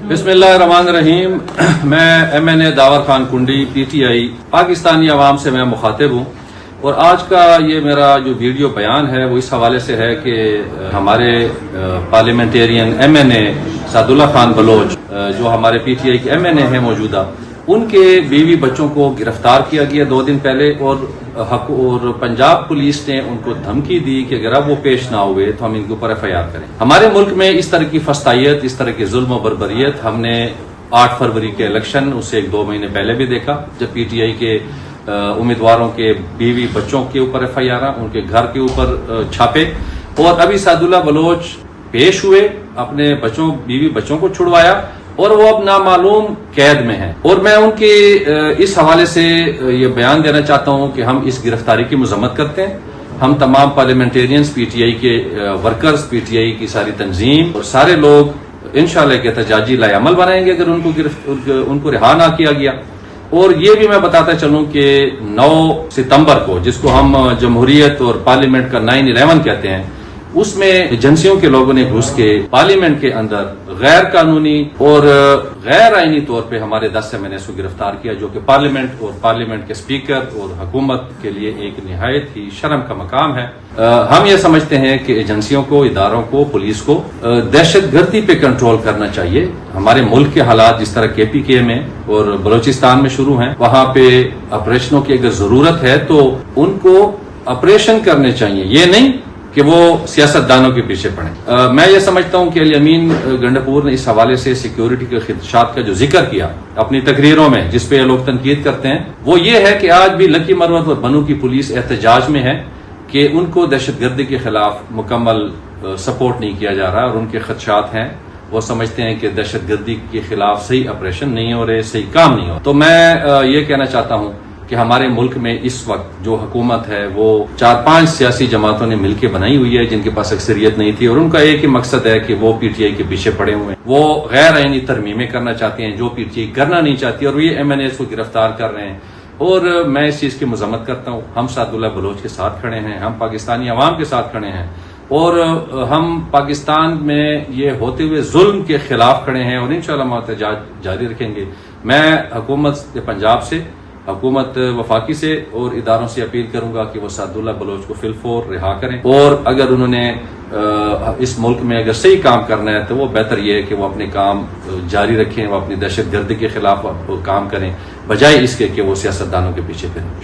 बिस्मिल्लाहिर्रहमानिर्रहीम। मैं MNA the power Khan कुंडी PTI पाकिस्तानी अवाम से मैं मुखातिब हूँ और आज का ये मेरा जो वीडियो बयान है वो इस हवाले से है कि हमारे पार्लियामेंटेरियन MNA सादुल्ला खान बलोच जो हमारे PTI के MNA हैं मौजूदा, उनके बीवी बच्चों को गिरफ्तार किया गया 2 दिन पहले और पंजाब पुलिस ने उनको धमकी दी कि अगर अब वो पेश ना हुए तो हम इनके ऊपर FIR करें। हमारे मुल्क में इस तरह की फस्तायत, इस तरह की जुल्म और बर्बरियत हमने 8 फरवरी के इलेक्शन उससे 1-2 महीने पहले भी देखा, जब PTI के उम्मीदवारों के बीवी बच्चों के ऊपर FIR, उनके घर के ऊपर छापे, और अभी सादुल्ला बलोच पेश हुए, अपने बीवी बच्चों को छुड़वाया और वो अब नामालूम कैद में हैं। और मैं उनके इस हवाले से ये बयान देना चाहता हूं कि हम इस गिरफ्तारी की मजम्मत करते हैं। हम तमाम पार्लियामेंटेरियंस, PTI के वर्कर्स, PTI की सारी तंजीम और सारे लोग इंशाअल्लाह के एहतजाजी लाएअमल बनाएंगे अगर उनको रिहा ना किया गया। और ये भी मैं बताता चलूं कि 9 सितंबर को, जिसको हम जमहूरियत और पार्लियामेंट का 9/11 कहते हैं, उसमें एजेंसियों के लोगों ने घुस के पार्लियामेंट के अंदर गैर कानूनी और गैर आईनी तौर पे हमारे 10 MNAs को गिरफ्तार किया, जो कि पार्लियामेंट के स्पीकर और हुकूमत के लिए एक निहायत ही शर्म का मकाम है। हम ये समझते हैं कि एजेंसियों को, इदारों को, पुलिस को दहशतगर्दी पे कंट्रोल करना चाहिए। हमारे मुल्क के हालात जिस तरह KPK में और बलोचिस्तान में शुरू हैं, वहां पे ऑपरेशनों की अगर जरूरत है तो उनको ऑपरेशन करने चाहिए, ये नहीं कि वो सियासतदानों के पीछे पड़े। मैं ये समझता हूं कि अली अमीन गंडपुर ने इस हवाले से सिक्योरिटी के खदशात का जो जिक्र किया अपनी तकरीरों में, जिस पे लोग तनकीद करते हैं, वो ये है कि आज भी लकी मरवत और बनू की पुलिस एहतजाज में है कि उनको दहशतगर्दी के खिलाफ मुकम्मल सपोर्ट नहीं किया जा रहा और उनके खदशात हैं। वो समझते हैं कि दहशतगर्दी के खिलाफ सही ऑपरेशन नहीं हो रहे, सही काम नहीं हो। तो मैं ये कहना चाहता हूं कि हमारे मुल्क में इस वक्त जो हुकूमत है वो 4-5 सियासी जमातों ने मिलकर बनाई हुई है, जिनके पास अक्सरियत नहीं थी, और उनका एक ही मकसद है कि वो PTI के पीछे पड़े हुए हैं। वो गैर आईनी तरमीमें करना चाहते हैं जो PTI करना नहीं चाहती, और ये MNAs को गिरफ्तार कर रहे हैं। और मैं इस चीज की मजम्मत करता हूँ। हम सादुल्ला बलोच के साथ खड़े हैं, हम पाकिस्तानी अवाम के साथ खड़े हैं, और हम पाकिस्तान में ये होते हुए जुल्म के खिलाफ खड़े हैं और इंशाअल्लाह एहतजाज जारी रखेंगे। मैं हुकूमत पंजाब से, हुकूमत वफाकी से और इदारों से अपील करूंगा कि वो सादुल्ला बलोच को फिलफौर रिहा करें, और अगर उन्होंने इस मुल्क में अगर सही काम करना है तो वो बेहतर ये है कि वो अपने काम जारी रखें, वो अपनी दहशतगर्दी के खिलाफ काम करें, बजाय इसके कि वो सियासतदानों के पीछे फिरें।